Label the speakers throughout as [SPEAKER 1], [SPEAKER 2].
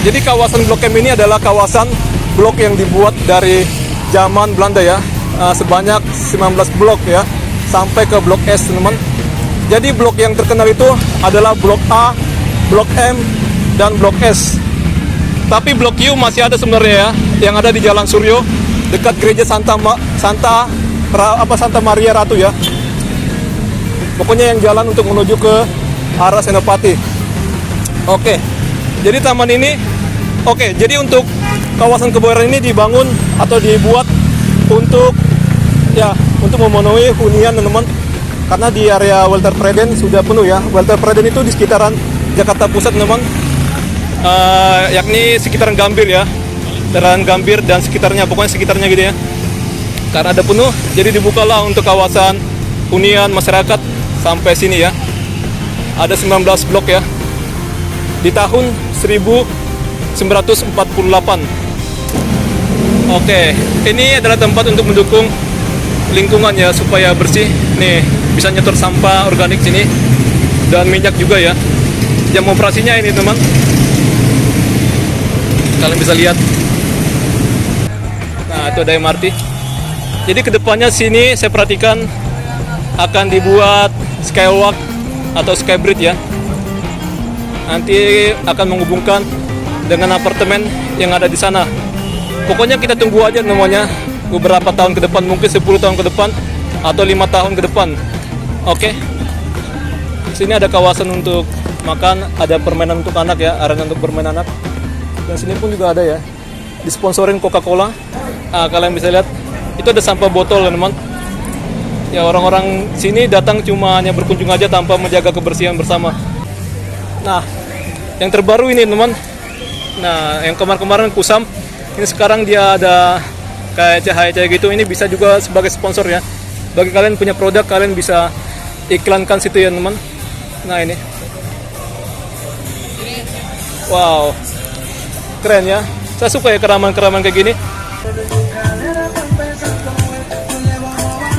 [SPEAKER 1] Jadi kawasan Blok M ini adalah kawasan blok yang dibuat dari zaman Belanda ya, sebanyak 19 blok ya, sampai ke Blok S teman-teman. Jadi blok yang terkenal itu adalah Blok A, Blok M, dan Blok S. Tapi Blok U masih ada sebenarnya ya, yang ada di Jalan Suryo, dekat gereja Santa Maria Ratu ya. Pokoknya yang jalan untuk menuju ke arah Senopati. Oke, jadi taman ini, jadi untuk kawasan Keboyaran ini dibangun atau dibuat untuk memenuhi hunian teman-teman. Karena di area Walter Preden sudah penuh ya. Walter Preden itu di sekitaran Jakarta Pusat teman-teman, yakni sekitaran Gambir ya, daerah Gambir dan sekitarnya, pokoknya sekitarnya gitu ya. Karena ada penuh, jadi dibukalah untuk kawasan hunian masyarakat sampai sini ya. Ada 19 blok ya. Di tahun 1948. Oke, ini adalah tempat untuk mendukung lingkungan ya, supaya bersih. Nih, bisa nyetor sampah organik sini dan minyak juga ya. Jam operasinya ini teman, kalian bisa lihat. Nah, itu ada MRT. Jadi kedepannya sini saya perhatikan akan dibuat skywalk atau skybridge ya. Nanti akan menghubungkan dengan apartemen yang ada di sana. Pokoknya kita tunggu aja namanya beberapa tahun ke depan, mungkin 10 tahun ke depan atau 5 tahun ke depan. Oke. Sini ada kawasan untuk makan, ada permainan untuk anak ya, arena untuk bermain anak. Dan sini pun juga ada ya, disponsorin Coca-Cola. Kalian bisa lihat, itu ada sampah botol teman. Ya, orang-orang sini datang cuma hanya berkunjung aja tanpa menjaga kebersihan bersama. Nah, yang terbaru ini teman. Nah, yang kemarin-kemarin kusam, ini sekarang dia ada kayak cahaya-cahaya gitu. Ini bisa juga sebagai sponsor ya. Bagi kalian punya produk, kalian bisa iklankan situ ya teman. Nah, ini. Wow. Keren ya. Saya suka ya keraman-keraman kayak gini.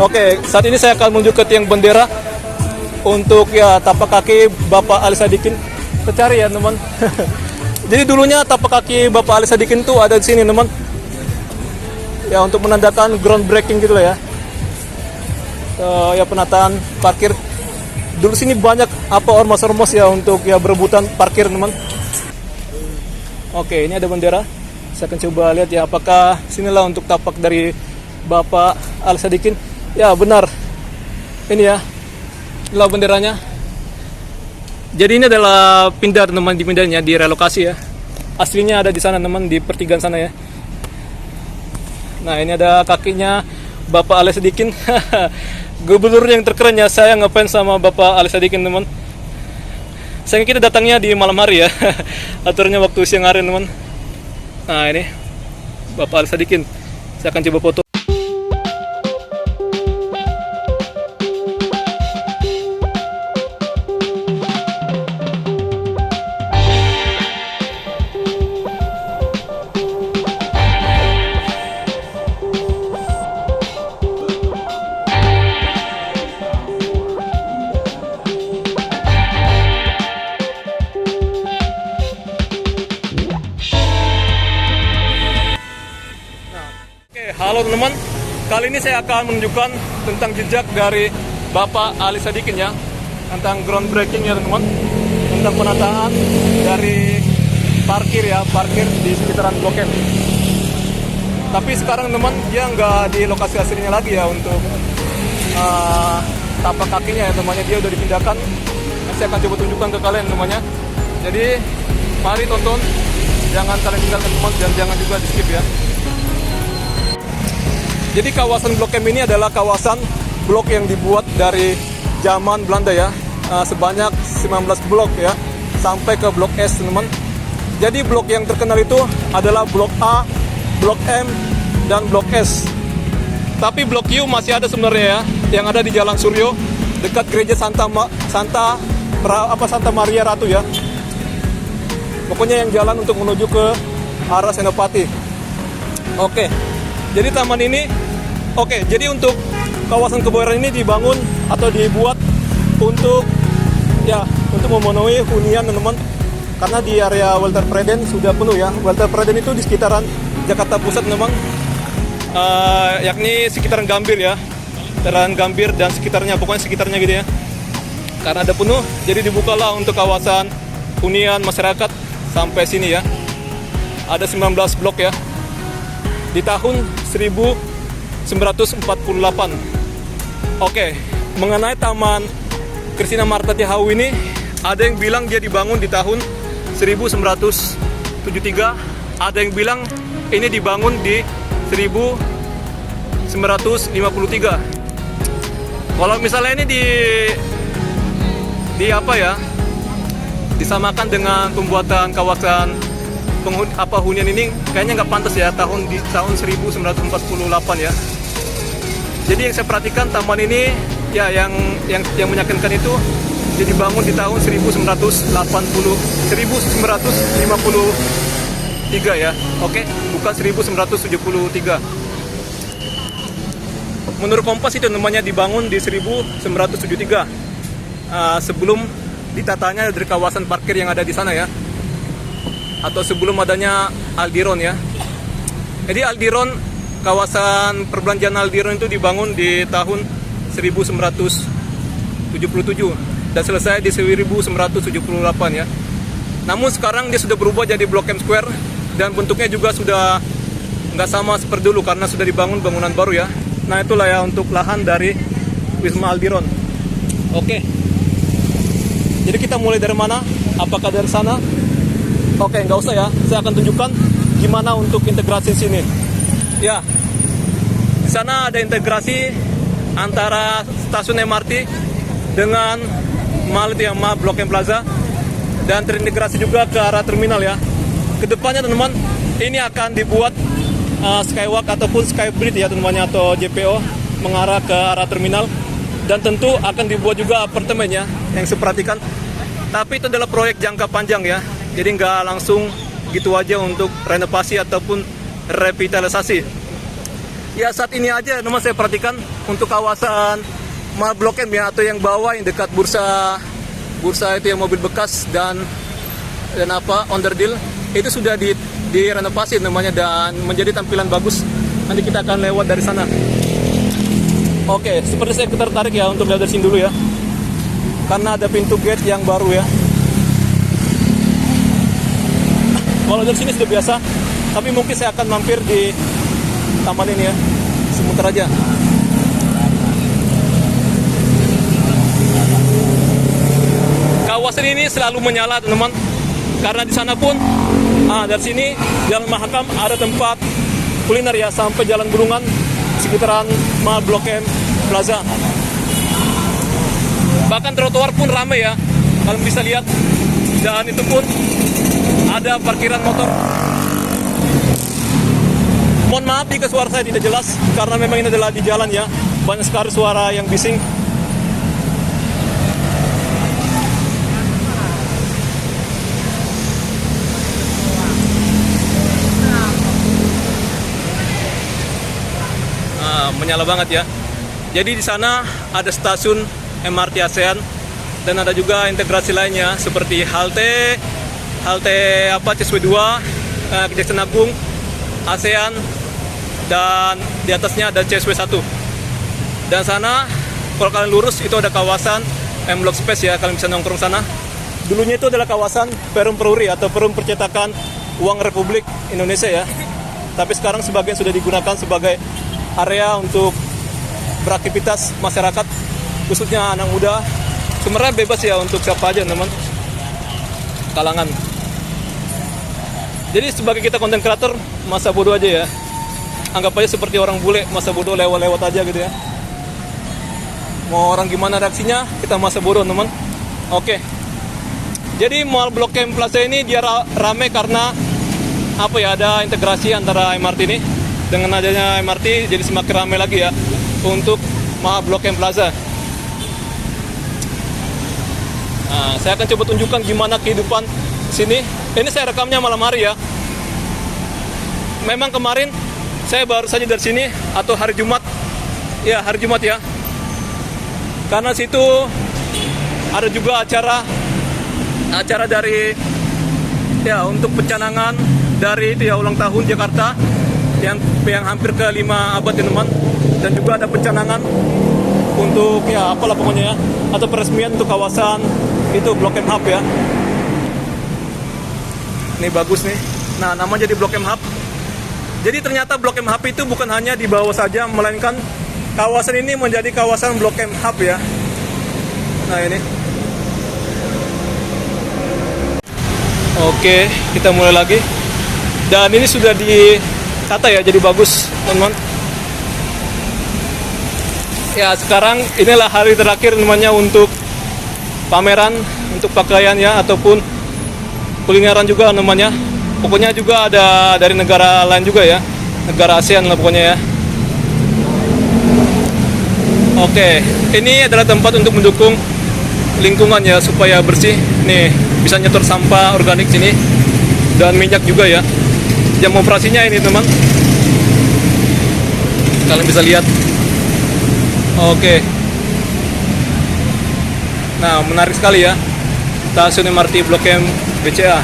[SPEAKER 1] Oke, saat ini saya akan menuju ke tiang bendera untuk ya tapak kaki Bapak Ali Sadikin. Kita cari ya teman. Jadi dulunya tapak kaki Bapak Ali Sadikin tuh ada di sini teman. Ya, untuk menandakan groundbreaking gitu lah ya. Ya, penataan parkir. Dulu sini banyak ormas-ormas ya untuk ya berebutan parkir teman. Oke, ini ada bendera. Saya akan coba lihat ya apakah sinilah untuk tapak dari Bapak Ali Sadikin. Ya, benar. Ini ya. Inilah benderanya. Jadi ini adalah pindah teman, dipindahnya, direlokasi ya. Aslinya ada di sana teman, di pertigaan sana ya. Nah, ini ada kakinya Bapak Ali Sadikin. Gubernur yang terkeren ya. Saya ngefans sama Bapak Ali Sadikin teman. Sayang kita datangnya di malam hari ya. Aturnya waktu siang hari teman. Nah, ini Bapak Ali Sadikin. Saya akan coba foto. Halo teman-teman, kali ini saya akan menunjukkan tentang jejak dari Bapak Ali Sadikin ya, tentang groundbreaking ya teman-teman, tentang penataan dari parkir di sekitaran Blok M. Tapi sekarang teman, dia nggak di lokasi aslinya lagi ya untuk tapak kakinya ya temannya, dia udah dipindahkan. Saya akan coba tunjukkan ke kalian temannya. Jadi mari tonton, jangan kalian tinggalkan teman, dan jangan juga di skip ya. Jadi kawasan Blok M ini adalah kawasan blok yang dibuat dari zaman Belanda ya, sebanyak 19 blok ya, sampai ke Blok S teman-teman. Jadi blok yang terkenal itu adalah Blok A, Blok M, dan Blok S. Tapi Blok U masih ada sebenarnya ya, yang ada di Jalan Suryo, dekat gereja Santa Maria Ratu ya. Pokoknya yang jalan untuk menuju ke arah Senopati. Oke. Jadi taman ini, jadi untuk kawasan Keboyaran ini dibangun atau dibuat untuk memenuhi hunian teman-teman. karena di area Walter Preden sudah penuh ya. Walter Preden itu di sekitaran Jakarta Pusat memang, yakni sekitaran Gambir ya, sekitaran Gambir dan sekitarnya, pokoknya sekitarnya gitu ya. Karena ada penuh, jadi dibukalah untuk kawasan hunian masyarakat sampai sini ya. Ada 19 blok ya. Di tahun 1948. Oke, mengenai Taman Kristina Marta Tiahau ini, ada yang bilang dia dibangun di tahun 1973, ada yang bilang ini dibangun di 1953. Kalau misalnya ini di apa ya, disamakan dengan pembuatan kawasan hunian ini, kayaknya nggak pantas ya di tahun 1948 ya. Jadi yang saya perhatikan taman ini ya yang meyakinkan itu dia dibangun di tahun 1953 ya. Oke, bukan 1973. Menurut Kompas itu namanya dibangun di 1973. Sebelum ditatanya dari kawasan parkir yang ada di sana ya, atau sebelum adanya Aldiron ya. Jadi Aldiron, kawasan perbelanjaan Aldiron itu dibangun di tahun 1977 dan selesai di 1978 ya. Namun sekarang dia sudah berubah jadi Blok M Square dan bentuknya juga sudah nggak sama seperti dulu karena sudah dibangun bangunan baru ya. Nah itulah ya untuk lahan dari Wisma Aldiron. Oke. Jadi kita mulai dari mana? Apakah dari sana? Oke, nggak usah ya. Saya akan tunjukkan gimana untuk integrasi sini. Ya, di sana ada integrasi antara stasiun MRT dengan mall itu yang Blok M Plaza dan terintegrasi juga ke arah terminal ya. Kedepannya teman-teman, ini akan dibuat Skywalk ataupun Skybridge ya teman-teman, atau JPO mengarah ke arah terminal. Dan tentu akan dibuat juga apartemen ya, yang saya perhatikan. Tapi itu adalah proyek jangka panjang ya. Jadi nggak langsung gitu aja untuk renovasi ataupun revitalisasi. Ya saat ini aja teman saya perhatikan untuk kawasan Mall Blok M ya, atau yang bawah yang dekat bursa itu yang mobil bekas dan onderdil itu sudah direnovasi namanya dan menjadi tampilan bagus. Nanti kita akan lewat dari sana. Oke, seperti saya tertarik ya untuk lihat dari sini dulu ya, karena ada pintu gate yang baru ya. Kalau dari sini sudah biasa, tapi mungkin saya akan mampir di taman ini ya, sebentar aja. Kawasan ini selalu menyala teman-teman, karena di sana pun dari sini Jalan Mahakam ada tempat kuliner ya, sampai Jalan Bulungan sekitaran Mall Blok M Plaza. Bahkan trotoar pun ramai ya, kalian bisa lihat. Dan itu pun ada parkiran motor. Mohon maaf jika suara saya tidak jelas, karena memang ini adalah di jalan ya. Banyak sekali suara yang bising. Menyala banget ya. Jadi di sana ada stasiun MRT ASEAN dan ada juga integrasi lainnya seperti halte Ciswe 2, Kejaksaan Agung, ASEAN, dan di atasnya ada Ciswe 1. Dan sana kalau kalian lurus itu ada kawasan M Block Space ya, kalian bisa nongkrong sana. Dulunya itu adalah kawasan Perum Peruri atau Perum Percetakan Uang Republik Indonesia ya. Tapi sekarang sebagian sudah digunakan sebagai area untuk beraktivitas masyarakat, khususnya anak muda. Sebenarnya bebas ya untuk siapa aja teman, kalangan. Jadi sebagai kita konten kreator, masa bodoh aja ya. Anggap aja seperti orang bule, masa bodoh lewat-lewat aja gitu ya. Mau orang gimana reaksinya, kita masa bodoh teman. Oke. Jadi Mall Blok M Plaza ini dia rame karena apa ya, ada integrasi antara MRT ini. Dengan adanya MRT jadi semakin ramai lagi ya untuk Mall Blok M Plaza. Nah, saya akan coba tunjukkan gimana kehidupan sini. Ini saya rekamnya malam hari ya. Memang kemarin saya baru saja dari sini, atau hari Jumat. Ya, hari Jumat ya. Karena situ ada juga acara dari Ya, untuk pencanangan dari itu ya ulang tahun Jakarta yang hampir ke 5 abad ya teman. Dan juga ada pencanangan untuk ya apalah pokoknya ya, atau peresmian untuk kawasan itu Blok M Hub ya. Ini bagus nih. Nah, nama jadi Blok M Hub. Jadi ternyata Blok M Hub itu bukan hanya di bawah saja, melainkan kawasan ini menjadi kawasan Blok M Hub ya. Nah, ini. Oke, kita mulai lagi. Dan ini sudah ditata ya, jadi bagus, teman-teman. Ya, sekarang inilah hari terakhir namanya untuk pameran, untuk pakaian ya, ataupun kulineran juga namanya. Pokoknya juga ada dari negara lain juga ya, negara ASEAN lah pokoknya ya. Oke, ini adalah tempat untuk mendukung lingkungan ya, supaya bersih. Nih, bisa nyetor sampah organik sini, dan minyak juga ya. Jam operasinya ini teman, kalian bisa lihat. Oke. Nah, menarik sekali ya, stasiun MRT Blok M BCA.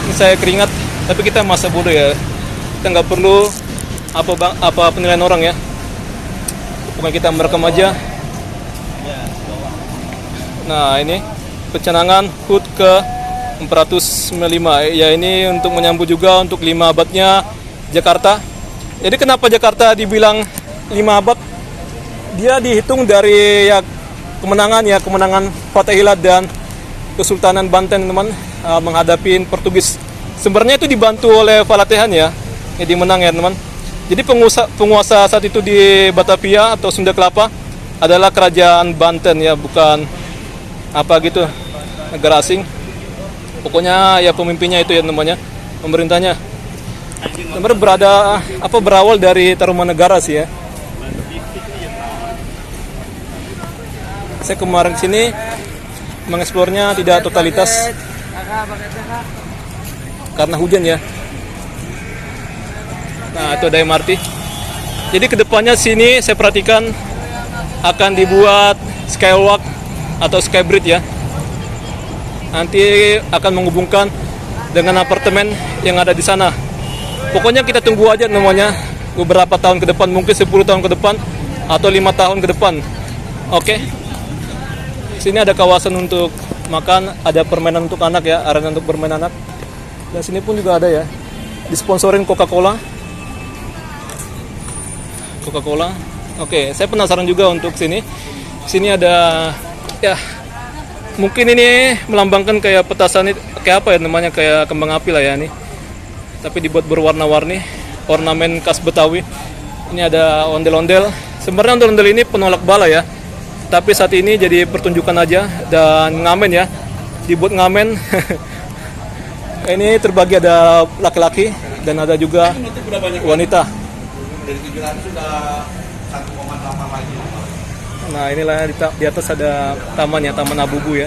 [SPEAKER 1] Ini saya keringat, tapi kita masa bodoh ya. Kita nggak perlu apa penilaian orang ya. Pokoknya kita merekam aja. Nah, ini pencanangan HUT ke 495. Ya, ini untuk menyambut juga untuk 5 abadnya Jakarta. Jadi kenapa Jakarta dibilang 5 abad? Dia dihitung dari ya kemenangan Fatahillah dan Kesultanan Banten teman, menghadapi Portugis. Sebenarnya itu dibantu oleh Falatehan ya, jadi menang ya teman. Jadi penguasa saat itu di Batavia atau Sunda Kelapa adalah kerajaan Banten ya, bukan apa gitu negara asing. Pokoknya ya pemimpinnya itu ya namanya, pemerintahnya. Sebenarnya berawal dari Tarumanegara sih ya. Saya kemarin sini mengeksplornya tidak totalitas karena hujan ya. Nah, itu ada MRT. Jadi kedepannya sini saya perhatikan akan dibuat skywalk atau skybridge ya. Nanti akan menghubungkan dengan apartemen yang ada di sana. Pokoknya kita tunggu aja namanya beberapa tahun ke depan, mungkin 10 tahun ke depan atau 5 tahun ke depan. Oke. Sini ada kawasan untuk makan, ada permainan untuk anak ya, arena untuk bermain anak. Dan sini pun juga ada ya, disponsorin Coca-Cola. Oke, saya penasaran juga untuk sini. Sini ada ya, mungkin ini melambangkan kayak petasan, kayak apa ya namanya, kayak kembang api lah ya ini. Tapi dibuat berwarna-warni, ornamen khas Betawi. Ini ada ondel-ondel. Sebenarnya ondel-ondel ini penolak bala ya. Tapi saat ini jadi pertunjukan aja, dan ngamen ya, dibuat ngamen. Ini terbagi ada laki-laki dan ada juga wanita.
[SPEAKER 2] Dari 700 sudah 1,8 lagi.
[SPEAKER 1] Nah, inilah di atas ada taman ya, Taman Abubu ya.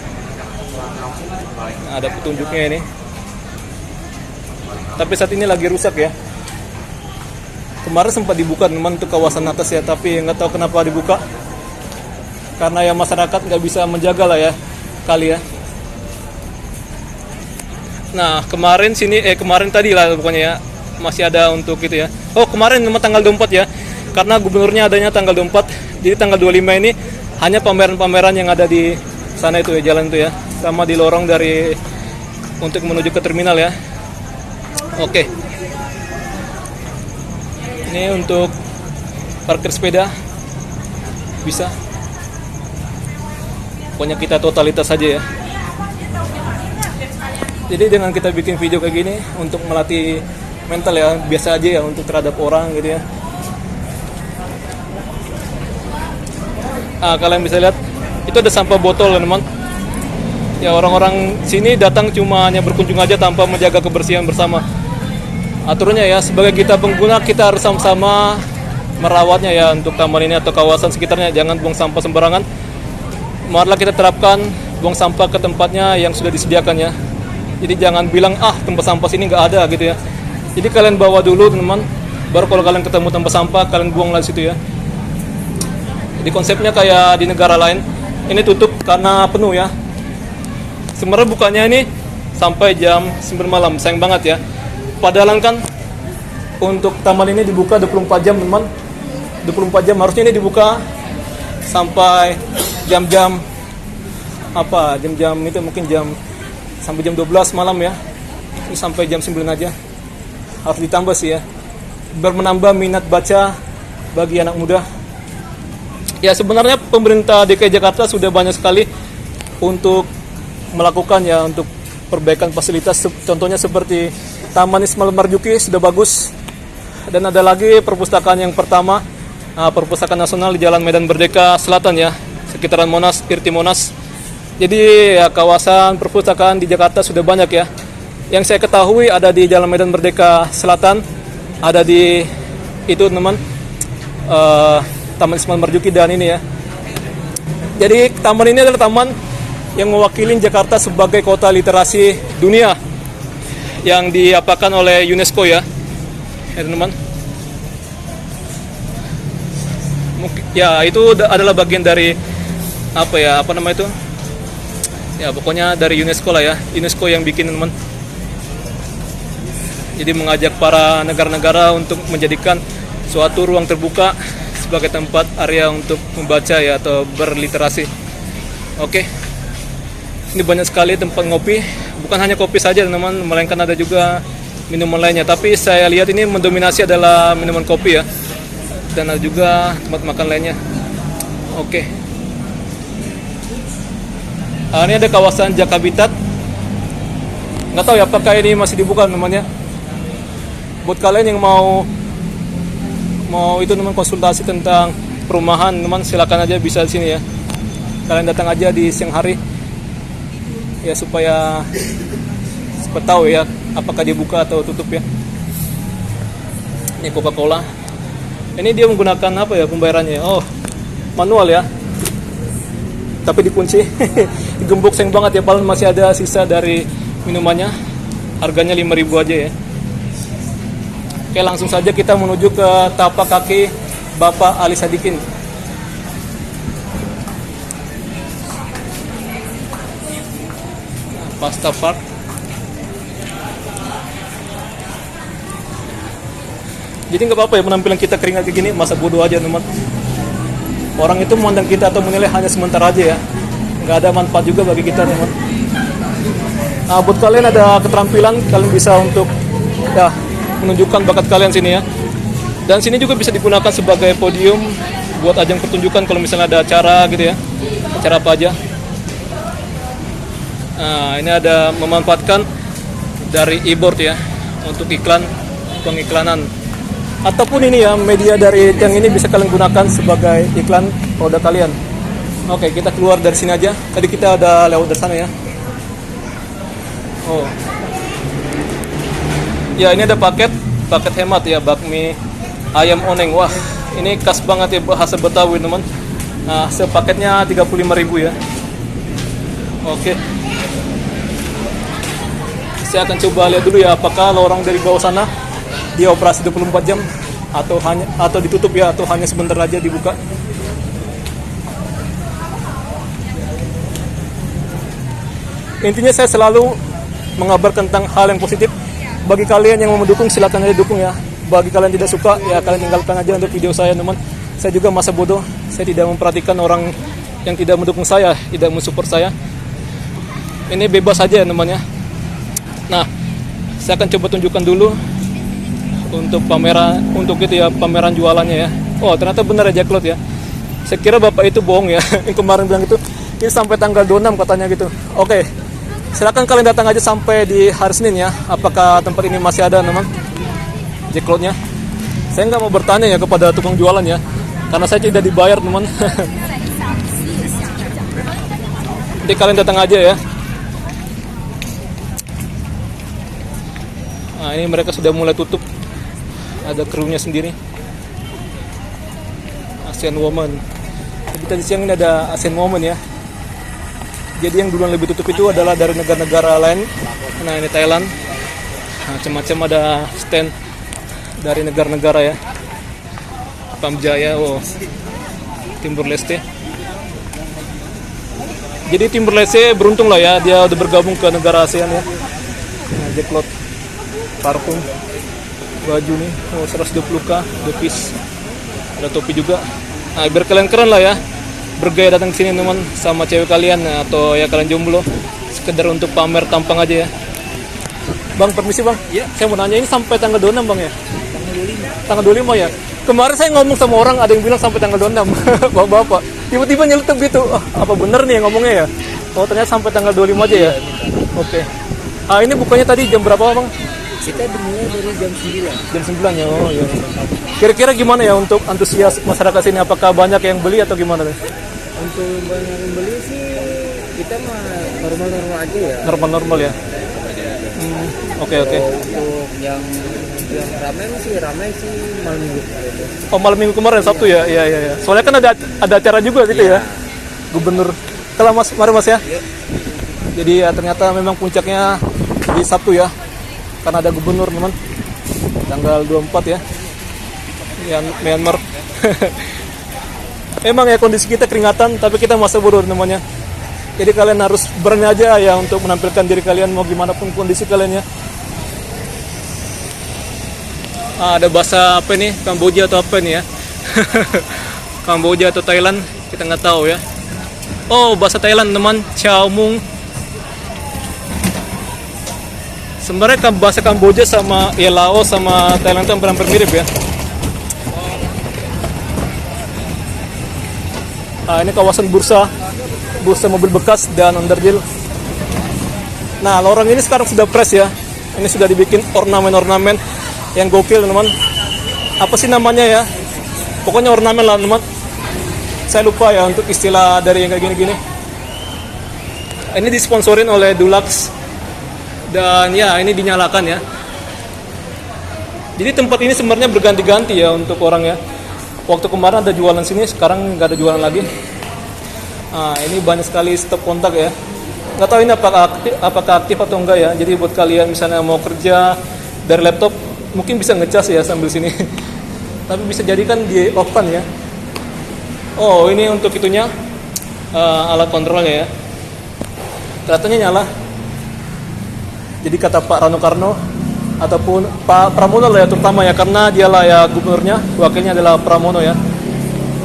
[SPEAKER 1] Nah, ada petunjuknya ini. Tapi saat ini lagi rusak ya. Kemarin sempat dibuka teman untuk kawasan atas ya, tapi nggak tahu kenapa dibuka. Karena ya masyarakat nggak bisa menjaga lah ya, kali ya. Nah, kemarin tadi lah pokoknya ya, masih ada untuk itu ya. Oh, kemarin memang tanggal 24 ya. Karena gubernurnya adanya tanggal 24. Jadi tanggal 25 ini hanya pameran-pameran yang ada di sana itu ya, jalan itu ya. Sama di lorong dari untuk menuju ke terminal ya. Oke. Ini untuk parkir sepeda. Bisa. Pokoknya kita totalitas saja ya. Jadi dengan kita bikin video kayak gini untuk melatih mental ya, biasa aja ya, untuk terhadap orang gitu ya. Kalian bisa lihat itu ada sampah botol teman. Ya, orang-orang sini datang cuma hanya berkunjung aja tanpa menjaga kebersihan bersama. Aturannya ya, sebagai kita pengguna kita harus sama-sama merawatnya ya, untuk taman ini atau kawasan sekitarnya. Jangan buang sampah sembarangan. Marilah kita terapkan buang sampah ke tempatnya yang sudah disediakan ya. Jadi jangan bilang tempat sampah sini nggak ada gitu ya. Jadi kalian bawa dulu teman, baru kalau kalian ketemu tempat sampah kalian buanglah situ ya. Jadi konsepnya kayak di negara lain, ini tutup karena penuh ya. Sebenarnya bukannya ini sampai jam 9 malam. Sayang banget ya. Padahal kan untuk taman ini dibuka 24 jam teman. 24 jam harusnya ini dibuka sampai jam-jam jam-jam itu mungkin sampai jam 12 malam ya. Ini sampai jam 9 aja. Harus ditambah sih ya. Biar menambah minat baca bagi anak muda. Ya sebenarnya pemerintah DKI Jakarta sudah banyak sekali untuk melakukan ya untuk perbaikan fasilitas, contohnya seperti Taman Ismail Marzuki sudah bagus, dan ada lagi perpustakaan yang pertama, Perpustakaan Nasional di Jalan Medan Merdeka Selatan ya, sekitaran Monas, Irti Monas. Jadi ya, kawasan perpustakaan di Jakarta sudah banyak ya. Yang saya ketahui ada di Jalan Medan Merdeka Selatan, ada di itu teman Taman Ismail Marzuki dan ini ya. Jadi taman ini adalah taman yang mewakili Jakarta sebagai kota literasi dunia yang diapakan oleh UNESCO ya, teman. Ya itu adalah bagian dari apa nama itu? Ya pokoknya dari UNESCO lah ya, UNESCO yang bikin teman. Jadi mengajak para negara-negara untuk menjadikan suatu ruang terbuka sebagai tempat area untuk membaca ya atau berliterasi. Oke. Ini banyak sekali tempat ngopi, bukan hanya kopi saja teman-teman, melainkan ada juga minuman lainnya. Tapi saya lihat ini mendominasi adalah minuman kopi ya. Dan ada juga tempat makan lainnya. Oke. Ini ada kawasan Jakabitat. Nggak tahu ya apakah ini masih dibuka namanya. Buat kalian yang mau itu teman konsultasi tentang perumahan, teman silakan aja bisa di sini ya. Kalian datang aja di siang hari ya supaya tahu ya apakah dibuka atau tutup ya. Ini Coca-Cola. Ini dia menggunakan apa ya pembayarannya? Oh, manual ya. Tapi dikunci. Digembok sayang banget ya, padahal masih ada sisa dari minumannya. Harganya 5.000 aja ya. Oke, langsung saja kita menuju ke tapak kaki Bapak Ali Sadikin. Pasta Park. Jadi nggak apa-apa ya penampilan kita keringat kayak gini, masa bodoh aja teman. Orang itu memandang kita atau menilai hanya sementara aja ya. Nggak ada manfaat juga bagi kita teman. Nah, buat kalian ada keterampilan, kalian bisa untuk ya menunjukkan bakat kalian sini ya. Dan sini juga bisa digunakan sebagai podium buat ajang pertunjukan kalau misalnya ada acara gitu ya. Acara apa aja. Nah, ini ada memanfaatkan dari e-board ya untuk pengiklanan. Ataupun ini ya media dari yang ini bisa kalian gunakan sebagai iklan produk kalian. Oke, kita keluar dari sini aja. Tadi kita ada lewat dari sana ya. Oh. Ya, ini ada paket hemat ya, bakmi ayam oneng. Wah, ini khas banget ya bahasa Betawi, teman. Nah, sepaketnya 35.000 ya. Oke. Saya akan coba lihat dulu ya apakah lorong dari bawah sana dia operasi 24 jam atau ditutup ya atau hanya sebentar aja dibuka. Intinya saya selalu mengabarkan tentang hal yang positif. Bagi kalian yang mau mendukung silakan aja dukung ya. Bagi kalian tidak suka ya kalian tinggalkan aja untuk video saya teman. Saya juga masa bodoh, saya tidak memperhatikan orang yang tidak mendukung saya, tidak mensupport saya. Ini bebas aja namanya. Nah, saya akan coba tunjukkan dulu untuk pameran jualannya ya. Oh, ternyata benar ya Jacklot ya. Saya kira Bapak itu bohong ya. Yang kemarin bilang itu ini sampai tanggal 26 katanya gitu. Oke. Silakan kalian datang aja sampai di hari Senin ya. Apakah tempat ini masih ada teman? Jacklotnya. Saya nggak mau bertanya ya kepada tukang jualan ya. Karena saya tidak dibayar teman. Jadi kalian datang aja ya. Nah, ini mereka sudah mulai tutup. Ada krunya sendiri. Asian Woman. Jadi tadi siang ini ada Asian Woman ya. Jadi yang duluan lebih tutup itu adalah dari negara-negara lain. Nah, ini Thailand. Nah, macam-macam ada stand dari negara-negara ya. Pamjaya, Timur Leste. Jadi Timur Leste beruntung lah ya, dia udah bergabung ke negara ASEAN ya. jacklot, parfum, baju nih, 120k, 2 piece, ada topi juga. Nah, biar kalian keren lah ya, bergaya datang ke sini teman sama cewek kalian atau ya kalian jomblo, sekedar untuk pamer tampang aja ya. Bang, permisi bang.
[SPEAKER 2] Iya.
[SPEAKER 1] Saya mau nanya, ini sampai tanggal 26 bang ya?
[SPEAKER 2] Tanggal 25.
[SPEAKER 1] Tanggal 25 ya? Kemarin saya ngomong sama orang, ada yang bilang sampai tanggal 26. Bapak-bapak, tiba-tiba nyeletuk gitu. Apa bener nih yang ngomongnya ya? Oh, ternyata sampai tanggal 25 aja ya? Oke. Ini bukannya tadi jam berapa bang?
[SPEAKER 2] Kita dimulai dari jam 9.
[SPEAKER 1] Jam 9 ya? Oh iya. Kira-kira gimana ya untuk antusias masyarakat sini? Apakah banyak yang beli atau gimana nih?
[SPEAKER 2] Untuk banyak yang beli sih kita mah normal-normal aja ya.
[SPEAKER 1] Normal-normal ya? Oke.
[SPEAKER 2] Untuk yang ramai sih malam minggu kemarin.
[SPEAKER 1] Oh, malam minggu kemarin Sabtu ya? Iya. Soalnya kan ada acara juga gitu ya. Gubernur. Kalau Mas, mari Mas ya. Jadi ya ternyata memang puncaknya di Sabtu ya. Karena ada gubernur teman. Tanggal 24 ya. Myanmar. Emang ya kondisi kita keringatan, tapi kita masa bodoh namanya. Jadi kalian harus berani aja ya untuk menampilkan diri kalian mau gimana pun kondisi kalian ya. Ada bahasa apa nih? Kamboja atau apa nih ya? Kamboja atau Thailand? Kita nggak tahu ya. Oh, bahasa Thailand teman. Chao Mung. Sebenarnya bahasa Kamboja sama ya Laos sama Thailand itu hampir mirip ya. Ini kawasan bursa mobil bekas dan underdeal. Nah, lorong ini sekarang sudah fresh ya. Ini sudah dibikin ornamen-ornamen yang gokil teman. Apa sih namanya ya? Pokoknya ornamen lah teman. Saya lupa ya untuk istilah dari yang kayak gini-gini. Ini disponsorin oleh Dulux dan ya ini dinyalakan ya. Jadi tempat ini sebenarnya berganti-ganti ya untuk orang ya. Waktu kemarin ada jualan sini, sekarang nggak ada jualan lagi. Nah, ini banyak sekali stop kontak ya. Nggak tahu ini apakah aktif atau enggak ya. Jadi buat kalian misalnya mau kerja dari laptop, mungkin bisa ngecas ya sambil sini. Tapi bisa jadikan di off-kan ya. Oh, ini untuk itunya alat kontrolnya ya. Kelihatannya nyala. Jadi kata Pak Rano Karno ataupun Pak Pramono lah ya terutama ya, karena dialah ya gubernurnya, wakilnya adalah Pramono ya.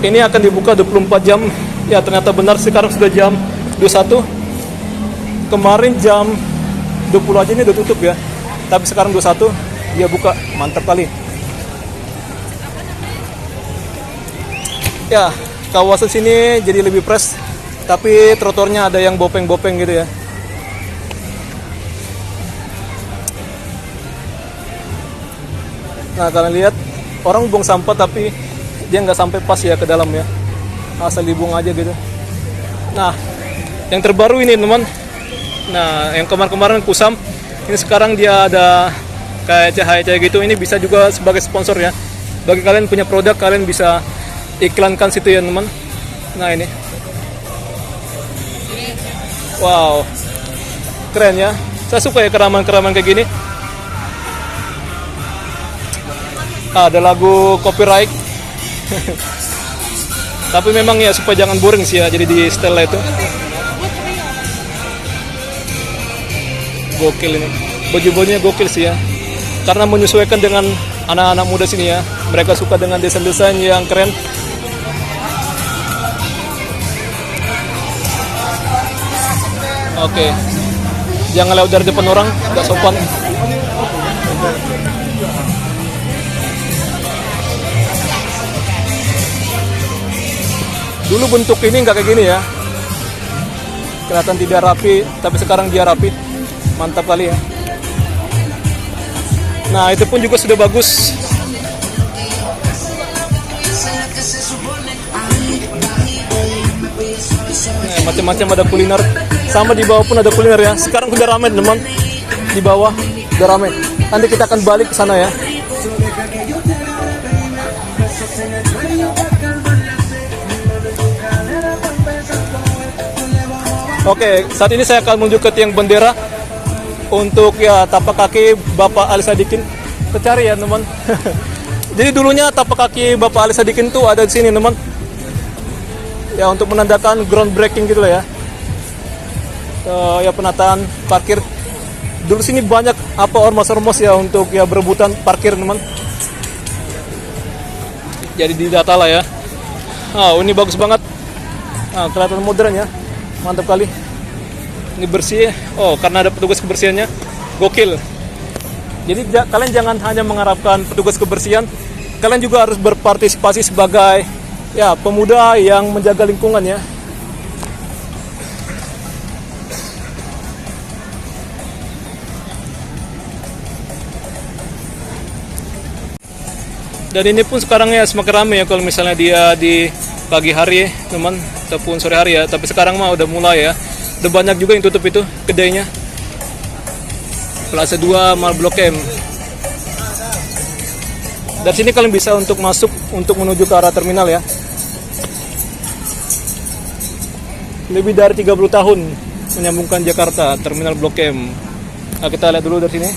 [SPEAKER 1] Ini akan dibuka 24 jam. Ya ternyata benar, sekarang sudah jam 21. Kemarin jam 20 aja ini udah tutup ya. Tapi sekarang 21 dia buka, mantap kali. Ya, kawasan sini jadi lebih fresh. Tapi trotoarnya ada yang bopeng-bopeng gitu ya. Nah, kalian lihat orang buang sampah tapi dia nggak sampai pas ya ke dalam ya, asal dibuang aja gitu. Nah, yang terbaru ini teman. Nah, yang kemarin-kemarin kusam, ini sekarang dia ada kayak cahaya-cahaya gitu. Ini bisa juga sebagai sponsor ya. Bagi kalian punya produk, kalian bisa iklankan situ ya teman. Nah ini, wow, keren ya. Saya suka ya keraman-keraman kayak gini. Ada lagu copyright. Tapi memang ya supaya jangan boring sih ya, jadi di setel itu. Gokil ini. Baju-bajunya gokil sih ya. Karena menyesuaikan dengan anak-anak muda sini ya. Mereka suka dengan desain-desain yang keren. Oke. Jangan lewat dari depan orang, gak sopan. Dulu bentuk ini nggak kayak gini ya, kelihatan tidak rapi, tapi sekarang dia rapi, mantap kali ya. Nah itu pun juga sudah bagus. Nah, macam-macam ada kuliner, sama di bawah pun ada kuliner ya. Sekarang udah ramai teman, di bawah udah ramai. Nanti kita akan balik ke sana ya. Oke, saat ini saya akan menuju ke tiang bendera untuk ya tapak kaki Bapak Ali Sadikin. Tercari ya teman. Jadi dulunya tapak kaki Bapak Ali Sadikin tuh ada di sini teman. Ya untuk menandakan groundbreaking gitu lah ya. Ya penataan parkir Dulu sini banyak apa ormas-ormas ya untuk ya berebutan parkir teman. Jadi didata lah ya. Ini bagus banget. Kelihatan modern ya. Mantap kali. Ini bersih. Karena ada petugas kebersihannya. Gokil. Jadi kalian jangan hanya mengharapkan petugas kebersihan, kalian juga harus berpartisipasi sebagai ya pemuda yang menjaga lingkungan ya. Dan ini pun sekarang ya semakin ramai ya kalau misalnya dia di pagi hari teman ataupun sore hari ya. Tapi sekarang mah udah mulai ya. Udah banyak juga yang tutup itu kedainya. Plaza 2 Mall Blok M. Dari sini kalian bisa untuk masuk untuk menuju ke arah terminal ya. Lebih dari 30 tahun menyambungkan Jakarta, Terminal Blok M. Nah, kita lihat dulu dari sini.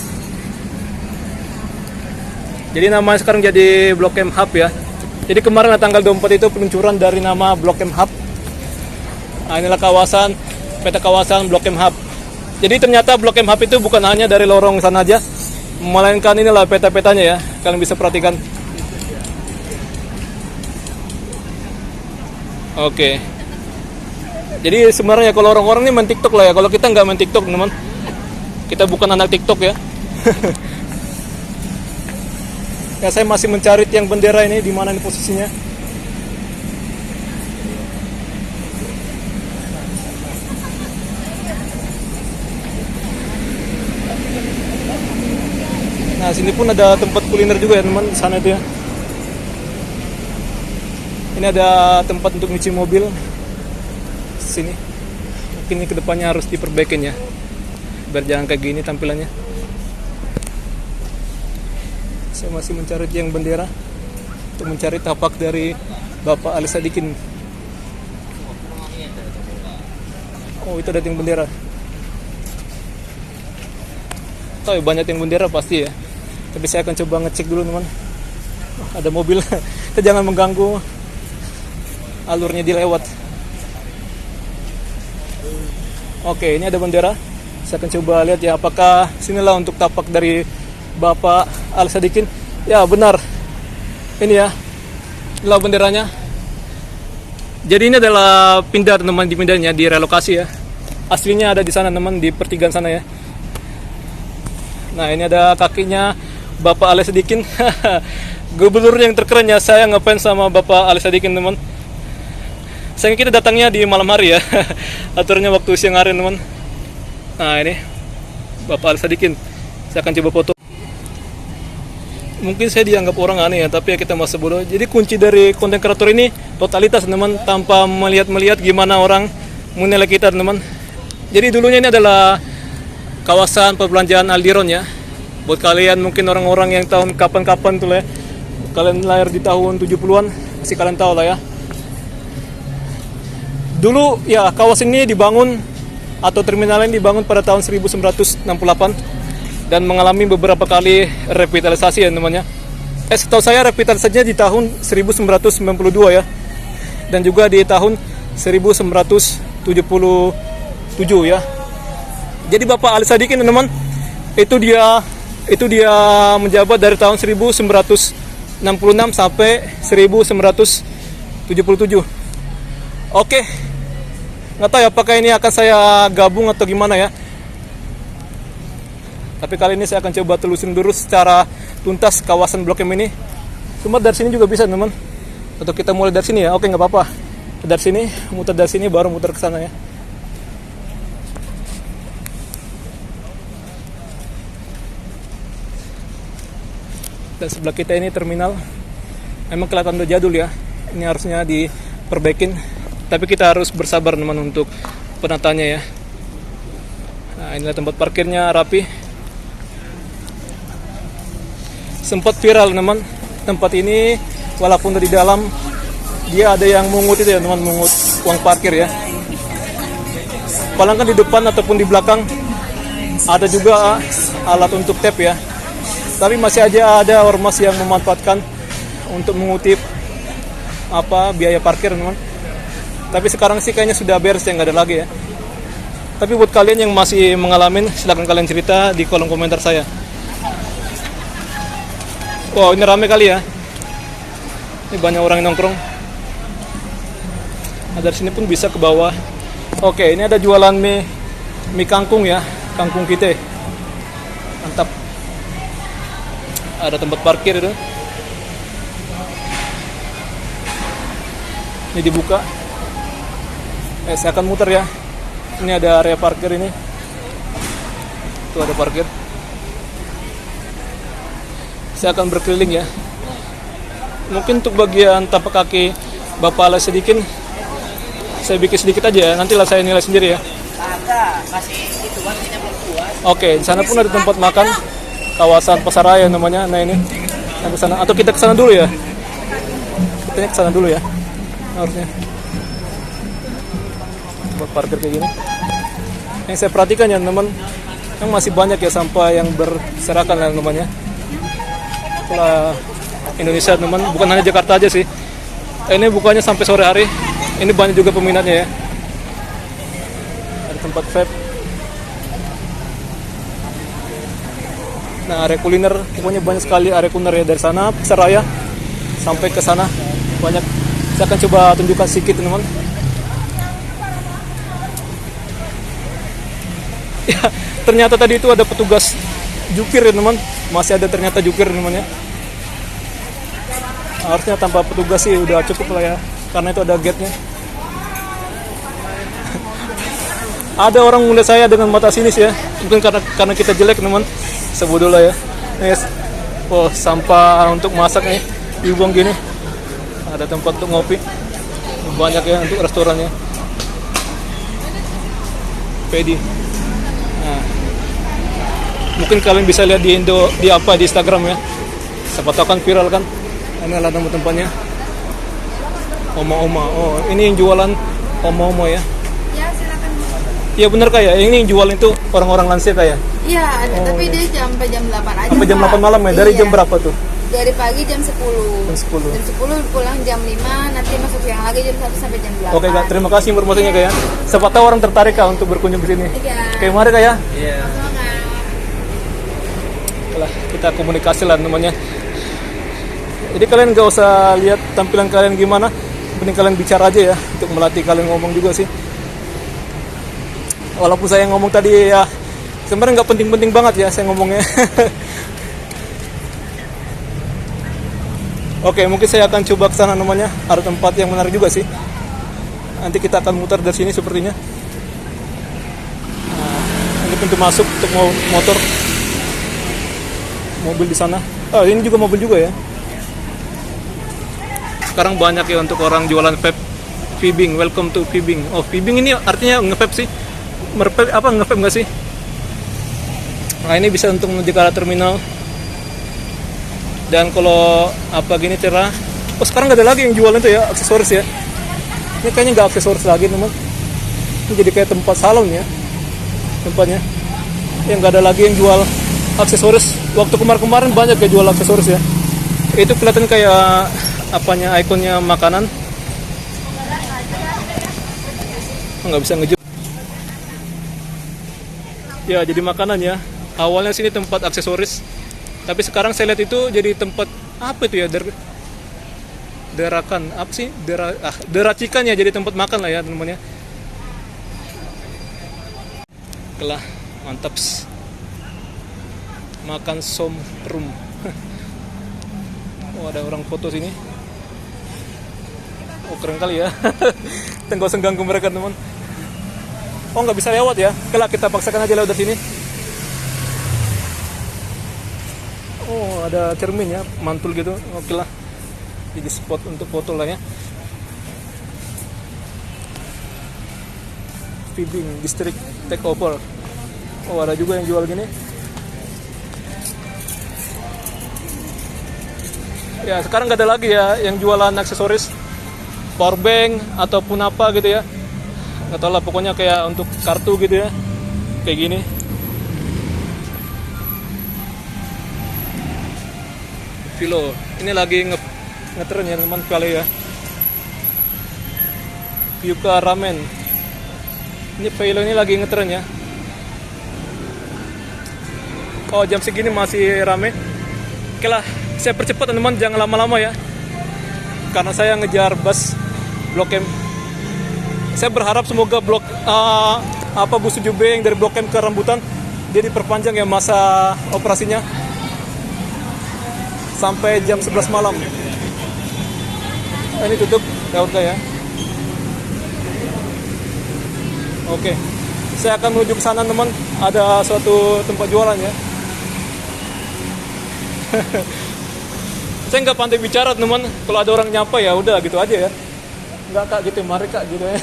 [SPEAKER 1] Jadi namanya sekarang jadi Blok M Hub ya. Jadi kemarin tanggal 24 itu peluncuran dari nama Blok M Hub. Nah, inilah kawasan, peta kawasan Blok M Hub. Jadi ternyata Blok M Hub itu bukan hanya dari lorong sana aja, melainkan inilah peta-petanya ya. Kalian bisa perhatikan. Oke. Jadi sebenarnya kalau orang-orang ini main TikTok lah ya. Kalau kita nggak main TikTok teman, kita bukan anak TikTok ya. Ya saya masih mencari tiang bendera ini di mana ini posisinya. Nah sini pun ada tempat kuliner juga ya teman, sana itu ya. Ini ada tempat untuk nyuci mobil. Sini. Mungkin ini kedepannya harus diperbaikin ya, biar jangan kayak gini tampilannya. Saya masih mencari tiang bendera untuk mencari tapak dari Bapak Ali Sadikin. Itu ada tiang bendera. Tahu ya, banyak tiang bendera pasti ya. Tapi saya akan coba ngecek dulu teman. Ada mobil. Kita jangan mengganggu alurnya dilewat. Oke, ini ada bendera. Saya akan coba lihat ya apakah sinilah untuk tapak dari Bapak Ali Sadikin. Ya benar. Ini ya. Inilah benderanya. Jadi ini adalah pindah teman, dipindahnya di relokasi ya. Aslinya ada di sana teman, di pertigaan sana ya. Nah, ini ada kakinya Bapak Ali Sadikin. Gubernur yang terkeren ya. Saya ngefans sama Bapak Ali Sadikin teman. Sayang kita datangnya di malam hari ya. Aturnya waktu siang hari teman. Nah ini Bapak Ali Sadikin. Saya akan coba foto. Mungkin saya dianggap orang aneh ya, tapi ya kita masa bodoh. Jadi kunci dari konten kreator ini totalitas teman, tanpa melihat gimana orang menilai kita teman. Jadi dulunya ini adalah kawasan perbelanjaan Aldiron ya. Buat kalian mungkin orang-orang yang tahun kapan-kapan tuh ya, kalian lahir di tahun 70-an, pasti kalian tahu lah ya. Dulu ya kawasan ini dibangun atau terminal ini dibangun pada tahun 1968 dan mengalami beberapa kali revitalisasi ya namanya. Setahu saya revitalisasinya di tahun 1992 ya. Dan juga di tahun 1977 ya. Jadi Bapak Ali Sadikin teman, itu dia menjabat dari tahun 1966 sampai 1977. Oke. Nggak tahu ya apakah ini akan saya gabung atau gimana ya. Tapi kali ini saya akan coba telusurin dulu secara tuntas kawasan Blok M ini. Cuma dari sini juga bisa teman. Atau kita mulai dari sini ya. Oke, nggak apa-apa. Dari sini, muter dari sini baru muter ke sana ya. Dan sebelah kita ini terminal. Emang kelihatan udah jadul ya. Ini harusnya diperbaikin. Tapi kita harus bersabar teman untuk penatanya ya. Nah, inilah tempat parkirnya rapi. Sempat viral teman, tempat ini walaupun dari dalam dia ada yang mungut itu ya teman, mungut uang parkir ya. Padahal kan di depan ataupun di belakang ada juga alat untuk tap ya. Tapi masih aja ada ormas yang memanfaatkan untuk mengutip biaya parkir teman. Tapi sekarang sih kayaknya sudah beres ya, nggak ada lagi ya. Tapi buat kalian yang masih mengalami, silahkan kalian cerita di kolom komentar saya. Wow, ini rame kali ya. Ini banyak orang yang nongkrong. Nah, dari sini pun bisa ke bawah. Oke, ini ada jualan mie kangkung ya, kangkung kita. Mantap. Ada tempat parkir itu. Ini dibuka. Saya akan muter ya. Ini ada area parkir ini. Tuh ada parkir. Saya akan berkeliling ya. Mungkin untuk bagian tapak kaki Bapak Les sedikit, saya bikin sedikit aja ya. Nantilah saya nilai sendiri ya. Oke, di sana pun ada tempat makan, kawasan Pasaraya namanya. Nah ini, ke sana. Atau kita ke sana dulu ya? Kita ke sana dulu ya. Harusnya. Buat parkir kayak gini. Yang saya perhatikan ya teman, yang masih banyak ya sampah yang berserakan lah namanya. Itulah Indonesia teman, bukan hanya Jakarta aja sih. Ini bukannya sampai sore hari. Ini banyak juga peminatnya ya. Ada tempat vape. Nah, area kuliner, pokoknya banyak sekali area kuliner ya, dari sana Pasaraya sampai ke sana banyak. Saya akan coba tunjukkan sedikit teman. Ya, ternyata tadi itu ada petugas jukir ya teman. Masih ada ternyata jukir namanya. Harusnya tanpa petugas sih udah cukup lah ya, karena itu ada gate-nya. Ada orang melihat saya dengan mata sinis ya, mungkin karena kita jelek teman. Sebodoh lah ya. Yes. Oh, sampah untuk masak nih dibuang gini. Ada tempat untuk ngopi. Banyak ya untuk restorannya. Pedi. Nah, mungkin kalian bisa lihat di di Instagram ya. Siapa tahu kan viral kan. Ini adalah tempat-tempatnya. Oma-oma. Oh, ini yang jualan oma-oma ya.
[SPEAKER 3] Ya, silakan.
[SPEAKER 1] Iya benar kayak. Ini yang jualan itu orang-orang lansia kayak.
[SPEAKER 3] Iya, ada, tapi dia sampai jam 8 aja.
[SPEAKER 1] Sampai jam 8 malam ya. Dari jam berapa tuh?
[SPEAKER 3] Dari pagi jam 10.
[SPEAKER 1] Jam 10.
[SPEAKER 3] Jam 10 pulang jam 5, nanti masuk siang lagi jam 1 sampai jam 8.
[SPEAKER 1] Oke Kak, terima kasih informasinya Kak ya. Siapa tahu orang tertarik Kak untuk berkunjung ke sini.
[SPEAKER 3] Iya.
[SPEAKER 1] Oke, mari Kak ya.
[SPEAKER 2] Iya.
[SPEAKER 3] Semangat.
[SPEAKER 1] Lah, kita komunikasi lah namanya. Jadi kalian gak usah lihat tampilan kalian gimana, mending kalian bicara aja ya, untuk melatih kalian ngomong juga sih. Walaupun saya ngomong tadi ya, sebenarnya nggak penting-penting banget ya saya ngomongnya. Oke, mungkin saya akan coba ke sana namanya. Ada tempat yang menarik juga sih. Nanti kita akan muter dari sini sepertinya. Nah, ini pintu masuk untuk motor. Mobil di sana. Oh, ini juga mobil juga ya. Sekarang banyak ya untuk orang jualan vape. Vibing, welcome to Vibing. Oh, Vibing ini artinya nge-vape sih. Mervape apa nge-vape nggak sih? Nah, ini bisa untuk menuju ke arah terminal. Dan kalau apa gini cerah. Oh, sekarang nggak ada lagi yang jualan itu ya, aksesoris ya. Ini kayaknya nggak aksesoris lagi teman. Ini jadi kayak tempat salon ya. Tempatnya. Yang nggak ada lagi yang jual aksesoris. Waktu kemarin banyak ya jual aksesoris ya. Itu kelihatan kayak apanya, ikonnya makanan. Nggak bisa ngejual. Ya, jadi makanan ya. Awalnya sini tempat aksesoris, tapi sekarang saya lihat itu jadi tempat apa itu ya? Derakan apa sih? Deracikan ya, jadi tempat makan lah ya teman-teman ya. Kelah, mantap. Makan somrum. Oh, ada orang foto sini. Oh, keren kali ya. Tengok sengganggu mereka teman. Oh, nggak bisa lewat ya. Kelak kita paksakan aja lewat dari sini. Oh, ada cermin ya, mantul gitu. Oke lah. Jadi spot untuk foto lah ya. Vibing District Takeover. Oh, ada juga yang jual gini. Ya, sekarang nggak ada lagi ya yang jualan aksesoris, powerbank ataupun apa gitu ya. Nggak tahu lah, pokoknya kayak untuk kartu gitu ya, kayak gini. Vilo, ini lagi ngetren ya teman kali ya. Yuka Ramen, Ini Velo ini lagi ngetren ya. Oh, jam segini masih rame. Oke lah, saya percepat teman-teman, jangan lama-lama ya. Karena saya ngejar bus Blok M. Saya berharap semoga bus 7B yang dari Blok M ke Rambutan dia diperpanjang ya masa operasinya sampai jam 11 malam. Ini tutup ya udah ya. Oke, saya akan menuju ke sana teman. Ada suatu tempat jualan ya. Saya nggak pandai bicara teman. Kalau ada orang nyapa ya udah gitu aja ya. Nggak kak gitu, mari kak gitu ya.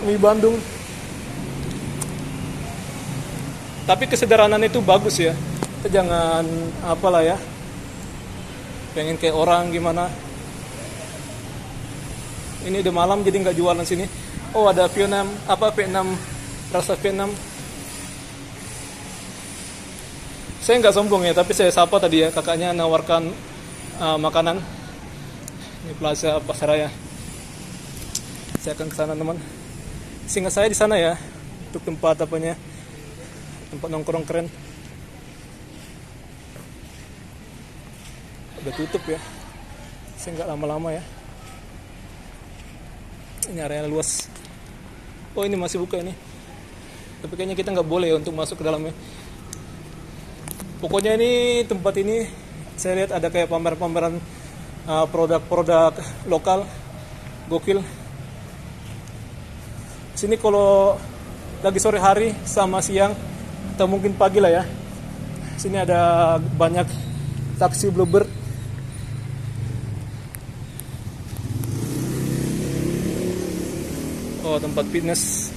[SPEAKER 1] Mie Bandung. Tapi kesederhanaan itu bagus ya. Kita jangan apalah ya. Pengen kayak orang gimana. Ini udah malam jadi nggak jualan sini. Oh ada Vietnam, Vietnam, rasa Vietnam. Saya nggak sombong ya, tapi saya sapa tadi ya, kakaknya nawarkan makanan. Ini Plaza Pasaraya. Saya akan ke sana teman. Seingat saya di sana ya, untuk tempat apanya, tempat nongkrong keren. Udah tutup ya. Saya nggak lama-lama ya. Ini area luas. Oh ini masih buka ini. Tapi kayaknya kita nggak boleh untuk masuk ke dalamnya. Pokoknya ini tempat ini saya lihat ada kayak pameran-pameran produk-produk lokal. Gokil. Sini kalau lagi sore hari sama siang atau mungkin pagi lah ya. Sini ada banyak taksi Bluebird. Oh tempat fitness.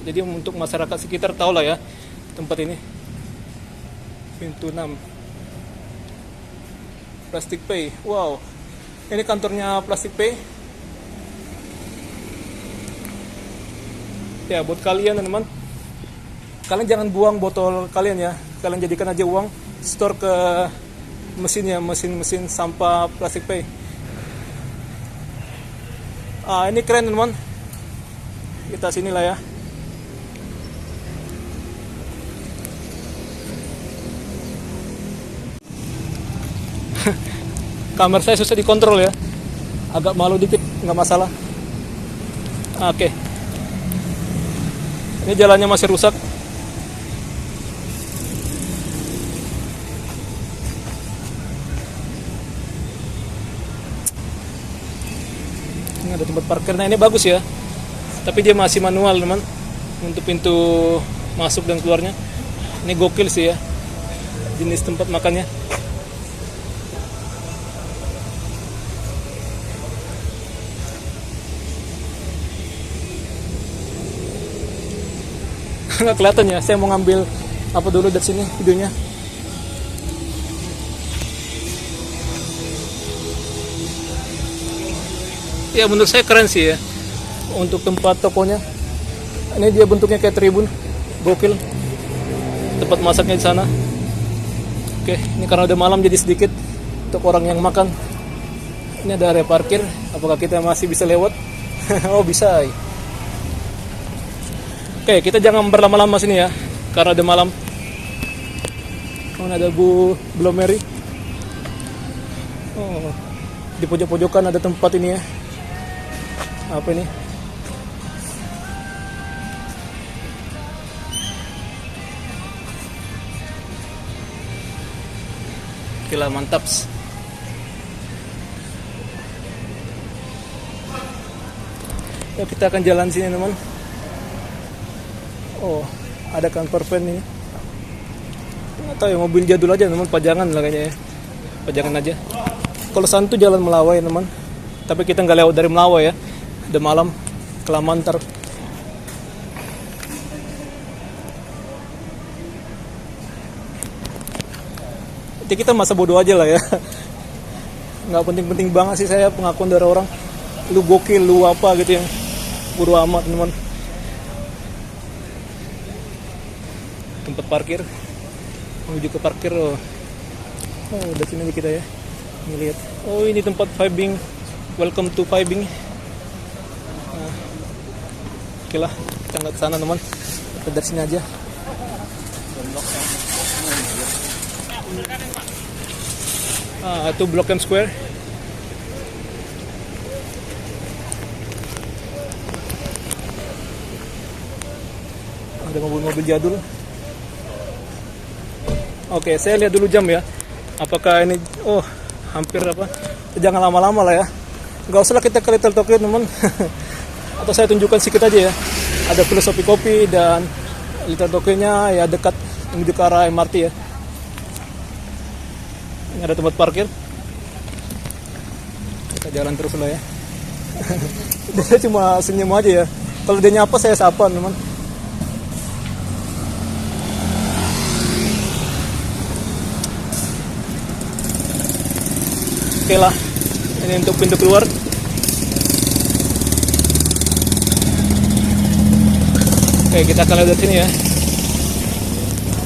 [SPEAKER 1] Jadi untuk masyarakat sekitar tahu lah ya tempat ini. Pintu 6. Plastic Pay. Wow. Ini kantornya Plastic Pay. Ya buat kalian teman. Kalian jangan buang botol kalian ya. Kalian jadikan aja uang, store ke mesinnya, mesin sampah Plastic Pay. Ini keren teman. Kita sinilah ya. Kamera saya susah dikontrol ya. Agak malu dikit, nggak masalah. Oke. Ini jalannya masih rusak. Ini ada tempat parkir. Nah ini bagus ya. Tapi dia masih manual teman. Untuk pintu masuk dan keluarnya. Ini gokil sih ya. Jenis tempat makannya. Nggak kelihatan ya. Saya mau ngambil apa dulu dari sini videonya. Ya menurut saya keren sih ya untuk tempat tokonya. Ini dia bentuknya kayak tribun, gokil. Tempat masaknya di sana. Oke, ini karena udah malam jadi sedikit untuk orang yang makan. Ini ada area parkir. Apakah kita masih bisa lewat? Oh bisa. Oke, kita jangan berlama-lama sini ya, karena udah malam. Oh, ada Bu Blomeri. Oh, di pojok-pojokan ada tempat ini ya. Apa ini? Gila mantap. Ya, kita akan jalan sini teman. Oh, ada kantor van ini. Nggak tahu ya, mobil jadul aja teman, pajangan lah kayaknya ya. Pajangan aja. Kalau Santu jalan Melawai teman. Tapi kita nggak lewat dari Melawai ya. Udah malam, kelamaan ntar. Jadi kita masa bodoh aja lah ya. Nggak penting-penting banget sih saya pengakuan dari orang. Lu gokil, lu apa gitu yang bodoh amat teman. Tempat parkir, menuju ke parkir. Oh udah sini aja kita ya. Ini lihat. Oh ini tempat vibing. Welcome to vibing. Nah, Oke lah, kita nggak ke sana teman. Kita dari sini aja. Itu Blok M Square. Ada mobil-mobil jadul. Oke, saya lihat dulu jam ya. Apakah ini hampir apa? Jangan lama-lama lah ya. Nggak usah lah kita ke Little Tokyo teman. Atau saya tunjukkan sedikit aja ya. Ada Filosofi Kopi dan Little Tokyo-nya ya dekat menuju ke arah MRT ya. Ini ada tempat parkir. Kita jalan terus lah ya. Dia cuma senyum aja ya. Kalau dia nyapa saya sapa teman. Oke lah, ini untuk pintu keluar. Oke, kita akan lihat dari sini ya.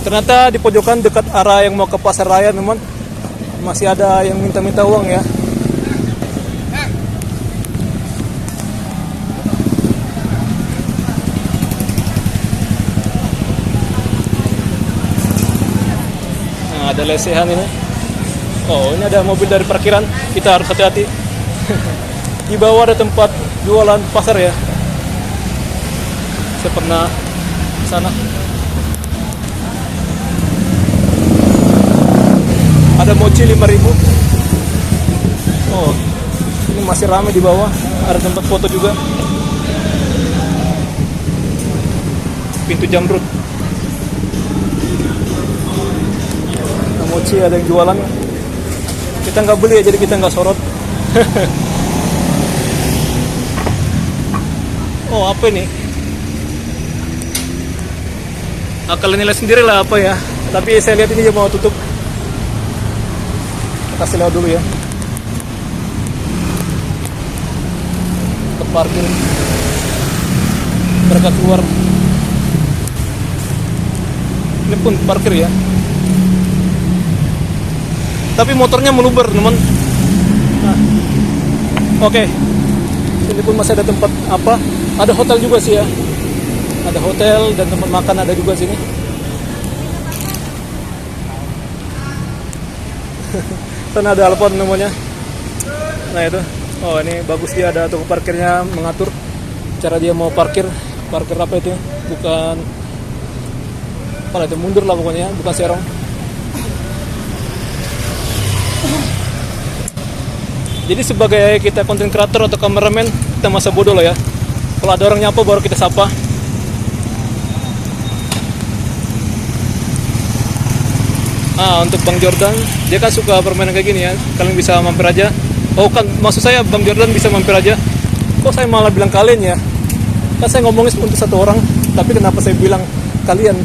[SPEAKER 1] Ternyata di pojokan dekat arah yang mau ke pasar raya teman, masih ada yang minta-minta uang ya. Nah, ada lesehan ini. Oh, ini ada mobil dari parkiran. Kita harus hati-hati. Di bawah ada tempat jualan pasar ya. Saya pernah sana. Ada mochi 5.000. Oh, ini masih ramai di bawah. Ada tempat foto juga. Pintu Jamrut. Nah, mochi ada yang jualan. Kita nggak beli ya, jadi kita nggak sorot. Oh, apa ini? Kalian nilai sendiri lah apa ya. Tapi saya lihat ini dia mau tutup. Kita kasih lewat dulu ya. Kita parkir. Mereka keluar. Ini pun parkir ya. Tapi motornya meluber teman. Nah, oke. Ini pun masih ada tempat apa? Ada hotel juga sih ya. Ada hotel dan tempat makan ada juga sini. Sana ada Alphon namanya. Nah itu. Oh ini bagus, dia ada toko parkirnya mengatur cara dia mau parkir. Parkir apa itu? Bukan. Apa itu, mundur lah pokoknya, bukan serong. Jadi sebagai kita content creator atau kameramen, kita masa bodoh lah ya. Kalau ada orang nyapa baru kita sapa. Untuk Bang Jordan, dia kan suka permainan kayak gini ya. Kalian bisa mampir aja. Oh kan, maksud saya Bang Jordan bisa mampir aja. Kok saya malah bilang kalian ya? Kan saya ngomongin untuk satu orang, tapi kenapa saya bilang kalian?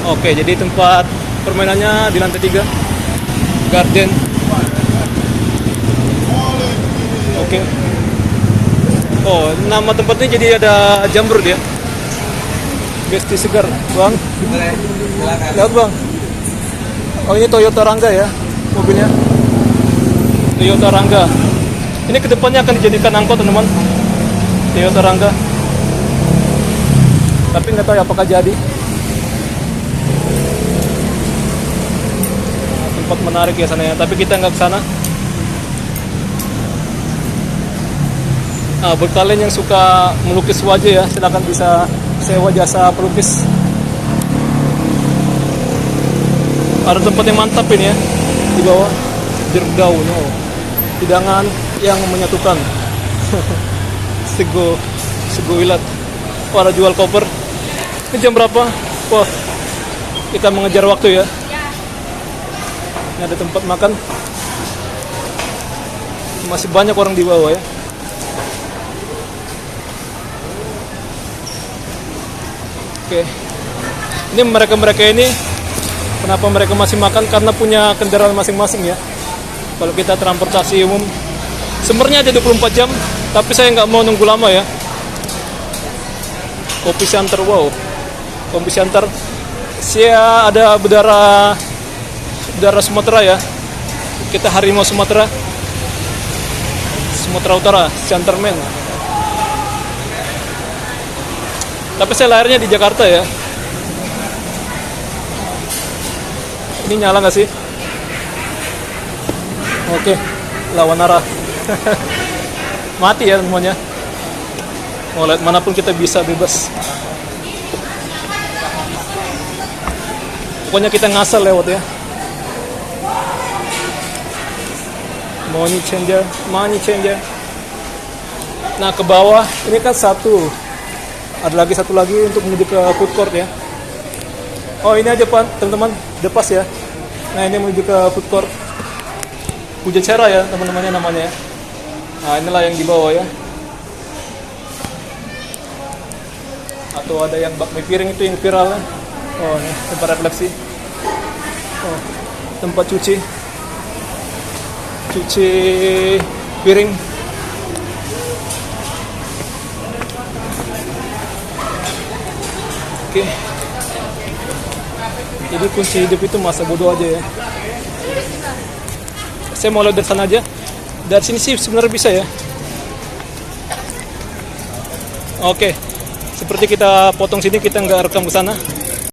[SPEAKER 1] Oke, jadi tempat permainannya di lantai 3 Garden. Oke. Oh, nama tempatnya jadi ada jamrut ya. Besti segar, Bang. Lihat, Bang. Oh, ini Toyota Rangga ya mobilnya. Toyota Rangga. Ini kedepannya akan dijadikan angkot, teman-teman. Toyota Rangga. Tapi nggak tahu ya apakah jadi. Tempat menarik ya sana ya, tapi kita nggak ke sana. Buat kalian yang suka melukis wajah ya, silakan bisa sewa jasa pelukis. Ada tempat yang mantap ini ya di bawah. Jerdaun, hidangan yang menyatukan. Sego ilat. Oh, ada jual koper. Ini jam berapa? Wah, kita mengejar waktu ya. Ini ada tempat makan. Masih banyak orang di bawah ya. Oke. Ini mereka ini kenapa mereka masih makan? Karena punya kendaraan masing-masing ya. Kalau kita transportasi umum sebenarnya ada 24 jam, tapi saya nggak mau nunggu lama ya. Kopi Center, wow. Kopi Center. Saya ada berdarah daerah Sumatera ya. Kita harimau Sumatera. Sumatera Utara, Centerman. Tapi saya lahirnya di Jakarta ya. Ini nyala nggak sih? Oke, lawan arah. Mati ya semuanya. Mau lihat manapun kita bisa bebas. Pokoknya kita ngasal lewat ya. Money changer. Nah ke bawah ini kan satu. Ada lagi satu lagi untuk menuju ke food court ya. Oh ini aja Pak, teman-teman, depas ya. Nah ini menuju ke food court. Pujacera ya teman-temannya namanya ya. Nah inilah yang di bawah ya. Atau ada yang bakmi piring itu yang viral ya. Oh ini tempat refleksi. Oh tempat cuci piring. Oke. Jadi kunci hidup itu masa bodoh aja ya. Saya mau lihat dari sana aja. Dari sini sih sebenarnya bisa ya. Oke. Seperti kita potong sini, kita nggak rekam ke sana.